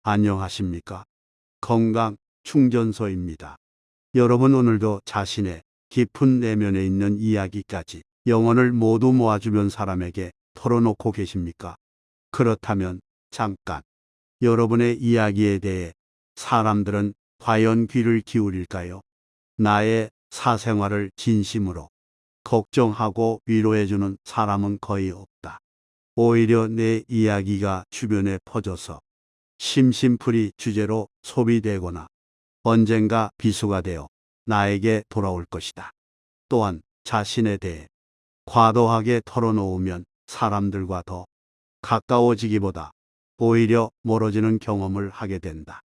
안녕하십니까? 건강 충전소입니다. 여러분 오늘도 자신의 깊은 내면에 있는 이야기까지 영혼을 모두 모아주변 사람에게 털어놓고 계십니까? 그렇다면 잠깐 여러분의 이야기에 대해 사람들은 과연 귀를 기울일까요? 나의 사생활을 진심으로 걱정하고 위로해주는 사람은 거의 없다. 오히려 내 이야기가 주변에 퍼져서 심심풀이 주제로 소비되거나 언젠가 비수가 되어 나에게 돌아올 것이다. 또한 자신에 대해 과도하게 털어놓으면 사람들과 더 가까워지기보다 오히려 멀어지는 경험을 하게 된다.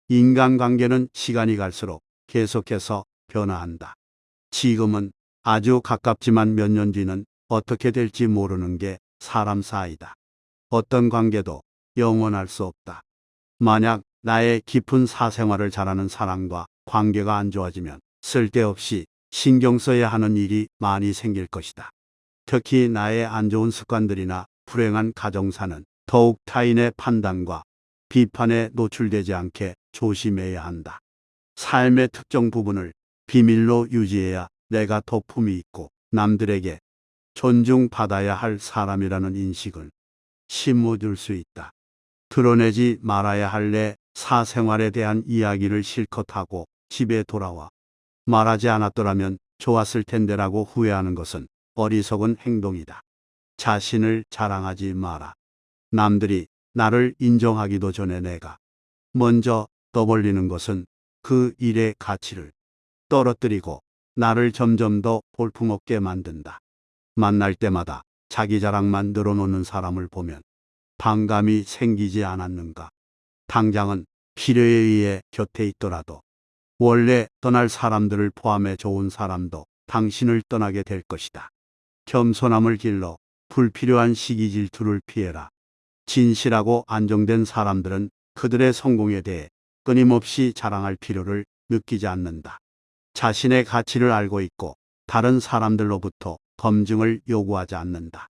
인간관계는 시간이 갈수록 계속해서 변화한다. 지금은 아주 가깝지만 몇 년 뒤는 어떻게 될지 모르는 게 사람 사이다. 어떤 관계도 영원할 수 없다. 만약 나의 깊은 사생활을 잘하는 사람과 관계가 안 좋아지면 쓸데없이 신경 써야 하는 일이 많이 생길 것이다. 특히 나의 안 좋은 습관들이나 불행한 가정사는 더욱 타인의 판단과 비판에 노출되지 않게 조심해야 한다. 삶의 특정 부분을 비밀로 유지해야 내가 더 품이 있고 남들에게 존중받아야 할 사람이라는 인식을 심어줄 수 있다. 드러내지 말아야 할 내 사생활에 대한 이야기를 실컷 하고 집에 돌아와 말하지 않았더라면 좋았을 텐데라고 후회하는 것은 어리석은 행동이다. 자신을 자랑하지 마라. 남들이 나를 인정하기도 전에 내가 먼저 떠벌리는 것은 그 일의 가치를 떨어뜨리고 나를 점점 더 볼품없게 만든다. 만날 때마다 자기 자랑만 늘어놓는 사람을 보면 반감이 생기지 않았는가? 당장은 필요에 의해 곁에 있더라도 원래 떠날 사람들을 포함해 좋은 사람도 당신을 떠나게 될 것이다. 겸손함을 길러 불필요한 시기 질투를 피해라. 진실하고 안정된 사람들은 그들의 성공에 대해 끊임없이 자랑할 필요를 느끼지 않는다. 자신의 가치를 알고 있고 다른 사람들로부터 검증을 요구하지 않는다.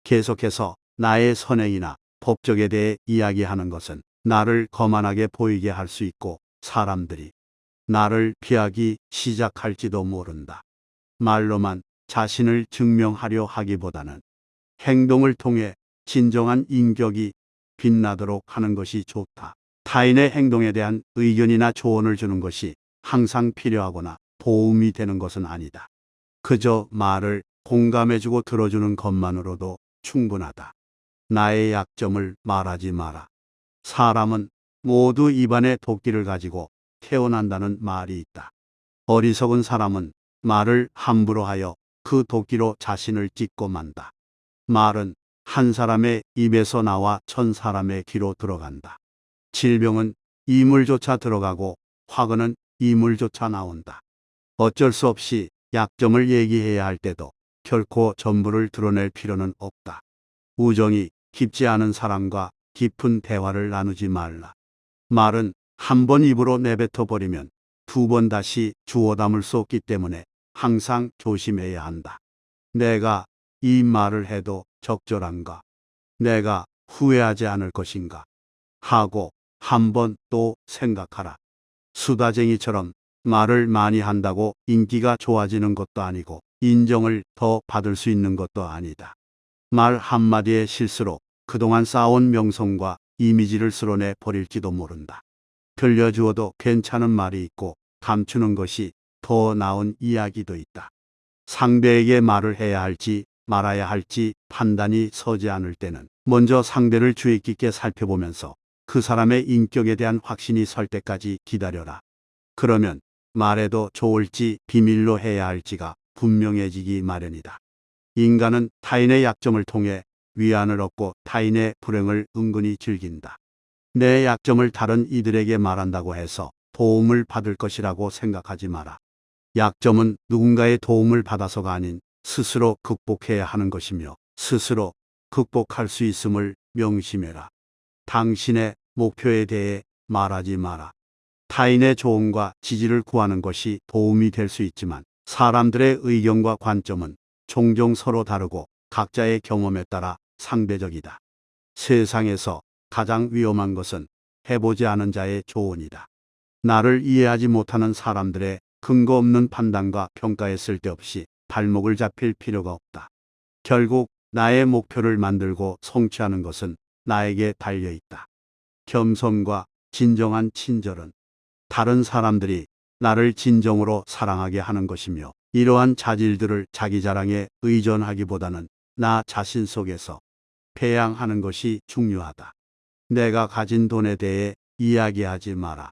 계속해서 나의 선행이나 법적에 대해 이야기하는 것은 나를 거만하게 보이게 할 수 있고 사람들이 나를 피하기 시작할지도 모른다. 말로만 자신을 증명하려 하기보다는 행동을 통해 진정한 인격이 빛나도록 하는 것이 좋다. 타인의 행동에 대한 의견이나 조언을 주는 것이 항상 필요하거나 도움이 되는 것은 아니다. 그저 말을 공감해주고 들어주는 것만으로도 충분하다. 나의 약점을 말하지 마라. 사람은 모두 입안에 도끼를 가지고 태어난다는 말이 있다. 어리석은 사람은 말을 함부로 하여 그 도끼로 자신을 찢고 만다. 말은 한 사람의 입에서 나와 천 사람의 귀로 들어간다. 질병은 이물조차 들어가고 화근은 이물조차 나온다. 어쩔 수 없이 약점을 얘기해야 할 때도 결코 전부를 드러낼 필요는 없다. 우정이 깊지 않은 사람과 깊은 대화를 나누지 말라. 말은 한 번 입으로 내뱉어 버리면 두 번 다시 주워 담을 수 없기 때문에 항상 조심해야 한다. 내가 이 말을 해도 적절한가? 내가 후회하지 않을 것인가? 하고 한 번 또 생각하라. 수다쟁이처럼 말을 많이 한다고 인기가 좋아지는 것도 아니고 인정을 더 받을 수 있는 것도 아니다. 말 한마디의 실수로 그동안 쌓아온 명성과 이미지를 쓸어내 버릴지도 모른다. 들려주어도 괜찮은 말이 있고 감추는 것이 더 나은 이야기도 있다. 상대에게 말을 해야 할지 말아야 할지 판단이 서지 않을 때는 먼저 상대를 주의 깊게 살펴보면서 그 사람의 인격에 대한 확신이 설 때까지 기다려라. 그러면 말해도 좋을지 비밀로 해야 할지가 분명해지기 마련이다. 인간은 타인의 약점을 통해 위안을 얻고 타인의 불행을 은근히 즐긴다. 내 약점을 다른 이들에게 말한다고 해서 도움을 받을 것이라고 생각하지 마라. 약점은 누군가의 도움을 받아서가 아닌 스스로 극복해야 하는 것이며 스스로 극복할 수 있음을 명심해라. 당신의 목표에 대해 말하지 마라. 타인의 조언과 지지를 구하는 것이 도움이 될 수 있지만 사람들의 의견과 관점은 종종 서로 다르고 각자의 경험에 따라 상대적이다. 세상에서 가장 위험한 것은 해보지 않은 자의 조언이다. 나를 이해하지 못하는 사람들의 근거 없는 판단과 평가에 쓸데없이 발목을 잡힐 필요가 없다. 결국 나의 목표를 만들고 성취하는 것은 나에게 달려있다. 겸손과 진정한 친절은 다른 사람들이 나를 진정으로 사랑하게 하는 것이며, 이러한 자질들을 자기 자랑에 의존하기보다는 나 자신 속에서 배양하는 것이 중요하다. 내가 가진 돈에 대해 이야기하지 마라.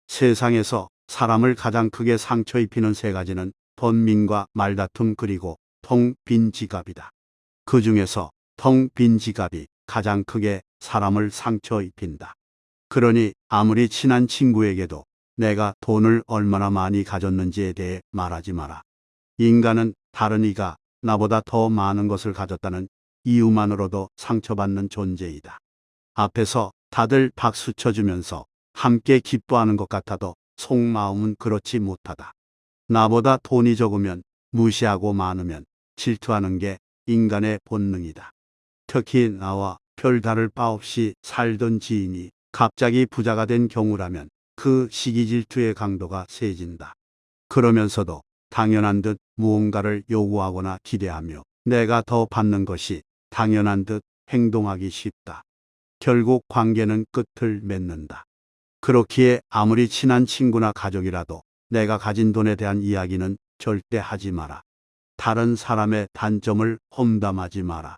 세상에서 사람을 가장 크게 상처 입히는 세 가지는 번민과 말다툼, 그리고 텅 빈 지갑이다. 그 중에서 텅 빈 지갑이 가장 크게 사람을 상처 입힌다. 그러니 아무리 친한 친구에게도 내가 돈을 얼마나 많이 가졌는지에 대해 말하지 마라. 인간은 다른 이가 나보다 더 많은 것을 가졌다는 이유만으로도 상처받는 존재이다. 앞에서 다들 박수 쳐주면서 함께 기뻐하는 것 같아도 속마음은 그렇지 못하다. 나보다 돈이 적으면 무시하고 많으면 질투하는 게 인간의 본능이다. 특히 나와 별다를 바 없이 살던 지인이 갑자기 부자가 된 경우라면 그 시기 질투의 강도가 세진다. 그러면서도 당연한 듯 무언가를 요구하거나 기대하며 내가 더 받는 것이 당연한 듯 행동하기 쉽다. 결국 관계는 끝을 맺는다. 그렇기에 아무리 친한 친구나 가족이라도 내가 가진 돈에 대한 이야기는 절대 하지 마라. 다른 사람의 단점을 험담하지 마라.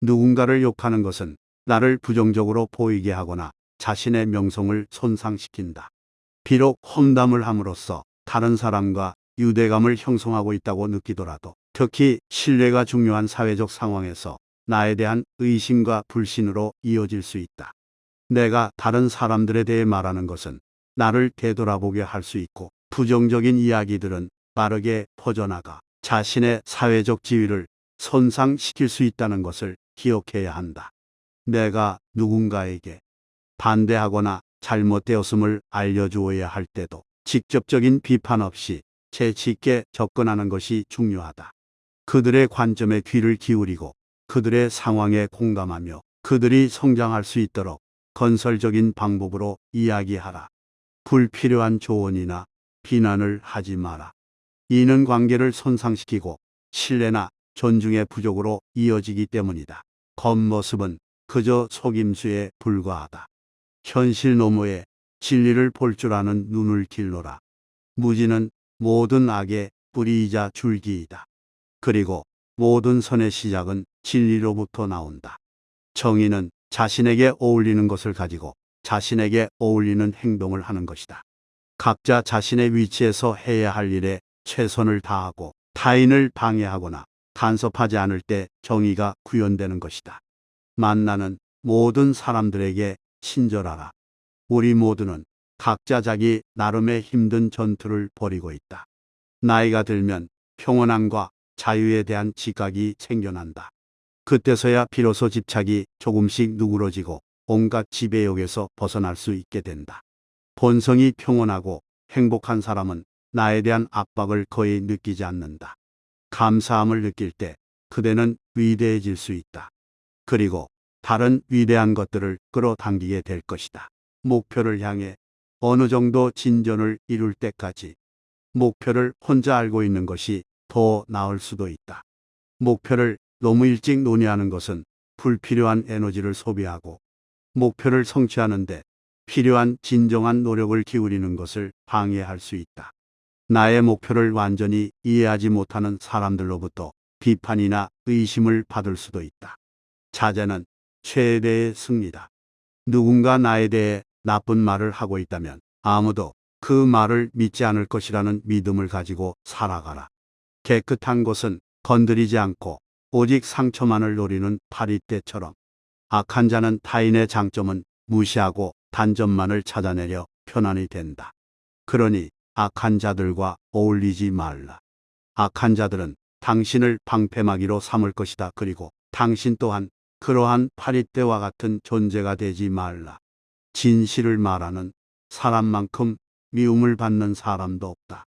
누군가를 욕하는 것은 나를 부정적으로 보이게 하거나 자신의 명성을 손상시킨다. 비록 험담을 함으로써 다른 사람과 유대감을 형성하고 있다고 느끼더라도, 특히 신뢰가 중요한 사회적 상황에서 나에 대한 의심과 불신으로 이어질 수 있다. 내가 다른 사람들에 대해 말하는 것은 나를 되돌아보게 할 수 있고, 부정적인 이야기들은 빠르게 퍼져나가 자신의 사회적 지위를 손상시킬 수 있다는 것을 기억해야 한다. 내가 누군가에게 반대하거나 잘못되었음을 알려주어야 할 때도 직접적인 비판 없이 재치 있게 접근하는 것이 중요하다. 그들의 관점에 귀를 기울이고 그들의 상황에 공감하며 그들이 성장할 수 있도록 건설적인 방법으로 이야기하라. 불필요한 조언이나 비난을 하지 마라. 이는 관계를 손상시키고 신뢰나 존중의 부족으로 이어지기 때문이다. 겉모습은 그저 속임수에 불과하다. 현실 너머에 진리를 볼 줄 아는 눈을 길러라. 무지는 모든 악의 뿌리이자 줄기이다. 그리고 모든 선의 시작은 진리로부터 나온다. 정의는 자신에게 어울리는 것을 가지고 자신에게 어울리는 행동을 하는 것이다. 각자 자신의 위치에서 해야 할 일에 최선을 다하고 타인을 방해하거나 간섭하지 않을 때 정의가 구현되는 것이다. 만나는 모든 사람들에게 친절하라. 우리 모두는 각자 자기 나름의 힘든 전투를 벌이고 있다. 나이가 들면 평온함과 자유에 대한 지각이 생겨난다. 그때서야 비로소 집착이 조금씩 누그러지고 온갖 지배욕에서 벗어날 수 있게 된다. 본성이 평온하고 행복한 사람은 나에 대한 압박을 거의 느끼지 않는다. 감사함을 느낄 때 그대는 위대해질 수 있다. 그리고 다른 위대한 것들을 끌어당기게 될 것이다. 목표를 향해 어느 정도 진전을 이룰 때까지 목표를 혼자 알고 있는 것이 더 나을 수도 있다. 목표를 너무 일찍 논의하는 것은 불필요한 에너지를 소비하고 목표를 성취하는데 필요한 진정한 노력을 기울이는 것을 방해할 수 있다. 나의 목표를 완전히 이해하지 못하는 사람들로부터 비판이나 의심을 받을 수도 있다. 자제는 최대의 승리다. 누군가 나에 대해 나쁜 말을 하고 있다면 아무도 그 말을 믿지 않을 것이라는 믿음을 가지고 살아가라. 깨끗한 곳은 건드리지 않고 오직 상처만을 노리는 파리떼처럼, 악한 자는 타인의 장점은 무시하고 단점만을 찾아내려 편안히 된다. 그러니 악한 자들과 어울리지 말라. 악한 자들은 당신을 방패막이로 삼을 것이다. 그리고 당신 또한 그러한 파리떼와 같은 존재가 되지 말라. 진실을 말하는 사람만큼 미움을 받는 사람도 없다.